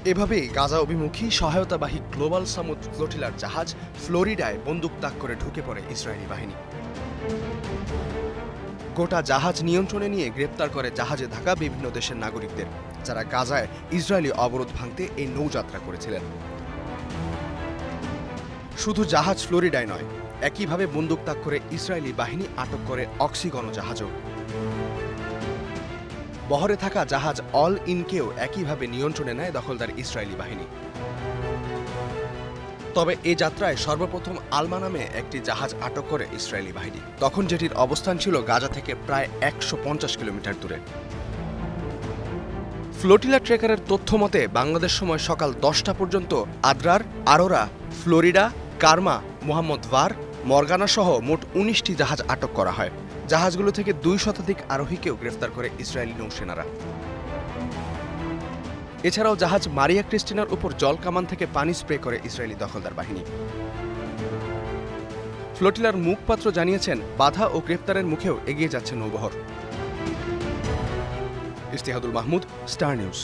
এভাবেই গাজা অভিমুখী সহায়তাবাহী গ্লোবাল সামুদ ফ্লোটিলার জাহাজ ফ্লোরিডায় বন্দুক তাক করে ঢুকে পড়ে ইসরায়েলি বাহিনী। গোটা জাহাজ নিয়ন্ত্রণে নিয়ে গ্রেপ্তার করে জাহাজে থাকা বিভিন্ন দেশের নাগরিকদের, যারা গাজায় ইসরায়েলি অবরোধ ভাঙতে এই নৌযাত্রা করেছিলেন। শুধু জাহাজ ফ্লোরিডায় নয়, একইভাবে বন্দুক তাক করে ইসরায়েলি বাহিনী আটক করে অক্সিগন জাহাজও। বহরে থাকা জাহাজ অল ইনকেও একইভাবে নিয়ন্ত্রণে নেয় দখলদার ইসরায়েলি বাহিনী। তবে এ যাত্রায় সর্বপ্রথম আলমা নামে একটি জাহাজ আটক করে ইসরায়েলি বাহিনী, তখন যেটির অবস্থান ছিল গাজা থেকে প্রায় ১৫০ কিলোমিটার দূরে। ফ্লোটিলা ট্রেকারের তথ্য মতে বাংলাদেশ সময় সকাল ১০টা পর্যন্ত আদ্রার, আরোরা, ফ্লোরিডা, কারমা, মোহাম্মদ ভার, মর্গানা সহ মোট ১৯টি জাহাজ আটক করা হয়। জাহাজগুলো থেকে ২ শতাধিক আরোহীকেও গ্রেফতার করে ইসরায়েলি নৌসেনারা। এছাড়াও জাহাজ মারিয়া ক্রিস্টিনার উপর জল কামান থেকে পানি স্প্রে করে ইসরায়েলি দখলদার বাহিনী। ফ্লোটিলার মুখপাত্র জানিয়েছেন, বাধা ও গ্রেফতারের মুখেও এগিয়ে যাচ্ছে নৌবহর। ইস্তেহাদুল মাহমুদ, স্টার নিউজ।